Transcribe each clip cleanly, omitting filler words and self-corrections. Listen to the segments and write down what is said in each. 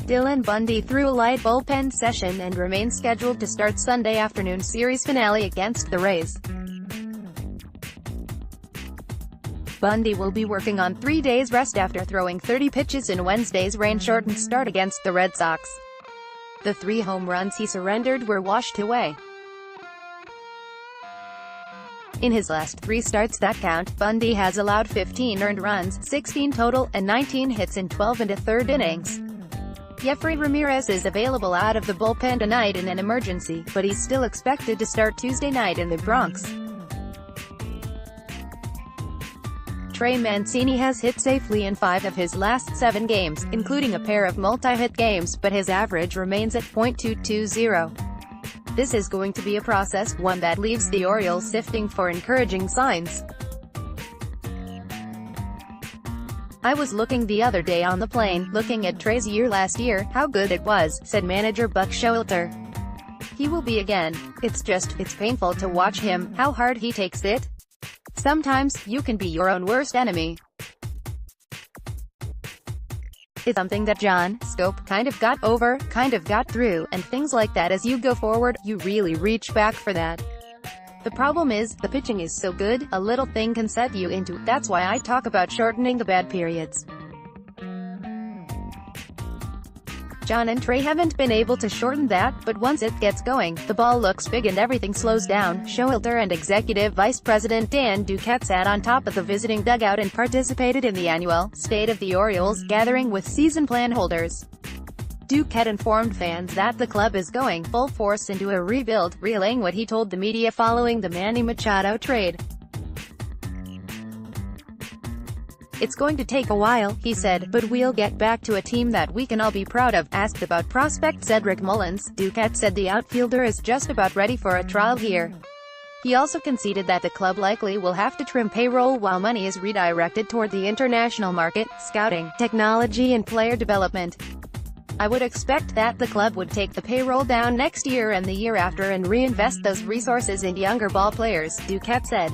Dylan Bundy threw a light bullpen session and remains scheduled to start Sunday afternoon series finale against the Rays. Bundy will be working on 3 days rest after throwing 30 pitches in Wednesday's rain-shortened start against the Red Sox. The 3 home runs he surrendered were washed away. In his last 3 starts that count, Bundy has allowed 15 earned runs, 16 total, and 19 hits in 12 1/3 innings. Yefry Ramírez is available out of the bullpen tonight in an emergency, but he's still expected to start Tuesday night in the Bronx. Mancini has hit safely in 5 of his last 7 games, including a pair of multi-hit games, but his average remains at .220. This is going to be a process, one that leaves the Orioles sifting for encouraging signs. "I was looking the other day on the plane, looking at Trey's year last year, how good it was," said manager Buck Showalter. "He will be again. It's painful to watch him, how hard he takes it. Sometimes, you can be your own worst enemy. It's something that John Scope kind of got over, kind of got through, and things like that. As you go forward, you really reach back for that. The problem is, the pitching is so good, a little thing can set you into, that's why I talk about shortening the bad periods. John and Trey haven't been able to shorten that, but once it gets going, the ball looks big and everything slows down." Showalter and Executive Vice President Dan Duquette sat on top of the visiting dugout and participated in the annual State of the Orioles gathering with season plan holders. Duquette informed fans that the club is going full force into a rebuild, relaying what he told the media following the Manny Machado trade. "It's going to take a while," he said, "but we'll get back to a team that we can all be proud of." Asked about prospect Cedric Mullins, Duquette said the outfielder is just about ready for a trial here. He also conceded that the club likely will have to trim payroll while money is redirected toward the international market, scouting, technology and player development. "I would expect that the club would take the payroll down next year and the year after and reinvest those resources in younger ball players," Duquette said.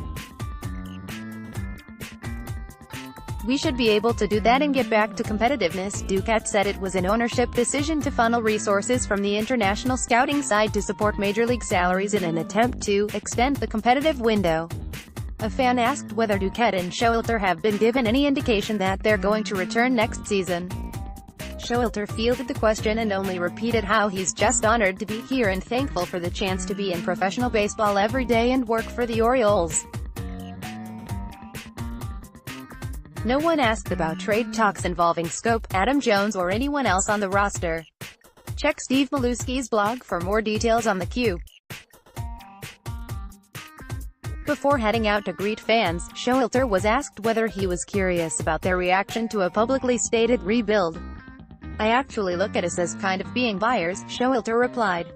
"We should be able to do that and get back to competitiveness." Duquette said it was an ownership decision to funnel resources from the international scouting side to support major league salaries in an attempt to extend the competitive window. A fan asked whether Duquette and Showalter have been given any indication that they're going to return next season. Showalter fielded the question and only repeated how he's just honored to be here and thankful for the chance to be in professional baseball every day and work for the Orioles. No one asked about trade talks involving Scope, Adam Jones or anyone else on the roster. Check Steve Maluski's blog for more details on the Q. Before heading out to greet fans, Showalter was asked whether he was curious about their reaction to a publicly stated rebuild. "I actually look at us as kind of being buyers," Showalter replied.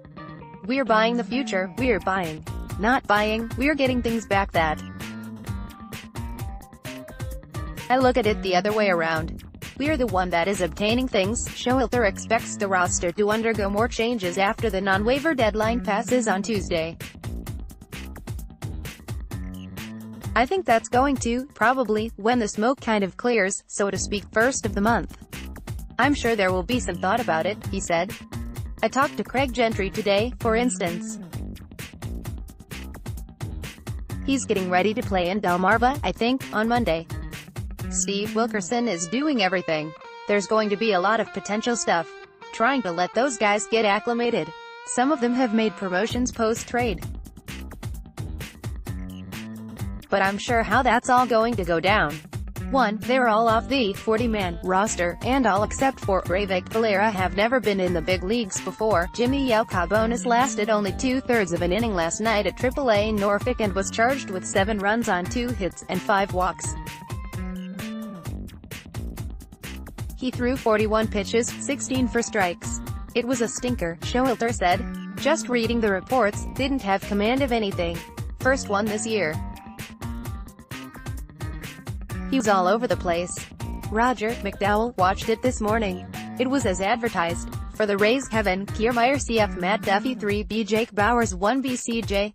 "We're buying the future, we're buying. Not buying, we're getting things back that. I look at it the other way around. We're the one that is obtaining things." Showalter expects the roster to undergo more changes after the non-waiver deadline passes on Tuesday. "I think that's going to, probably, when the smoke kind of clears, so to speak, first of the month. I'm sure there will be some thought about it," he said. "I talked to Craig Gentry today, for instance. He's getting ready to play in Delmarva, I think, on Monday. Steve Wilkerson is doing everything. There's going to be a lot of potential stuff. Trying to let those guys get acclimated. Some of them have made promotions post-trade. But I'm sure how that's all going to go down. 1. They're all off the 40-man roster, and all except for Ravik Valera have never been in the big leagues before. Jimmy Yalcabonis lasted only 2/3 of an inning last night at AAA Norfolk and was charged with 7 runs on 2 hits, and 5 walks. He threw 41 pitches, 16 for strikes. It was a stinker, Showalter said. Just reading the reports, didn't have command of anything. First one this year. He was all over the place. Roger McDowell watched it this morning. It was as advertised. For the Rays, Kevin Kiermaier CF Matt Duffy 3B Jake Bowers 1B CJ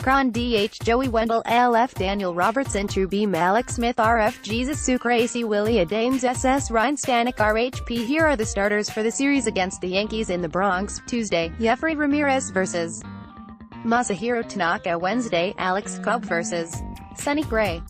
Cron DH, Joey Wendell LF, Daniel Robertson True B, Malik Smith RF, Jesus Sucre AC, Willie Adames SS, Ryan Stanek RHP. Here are the starters for the series against the Yankees in the Bronx. Tuesday, Yefry Ramírez vs. Masahiro Tanaka. Wednesday, Alex Cobb vs. Sonny Gray.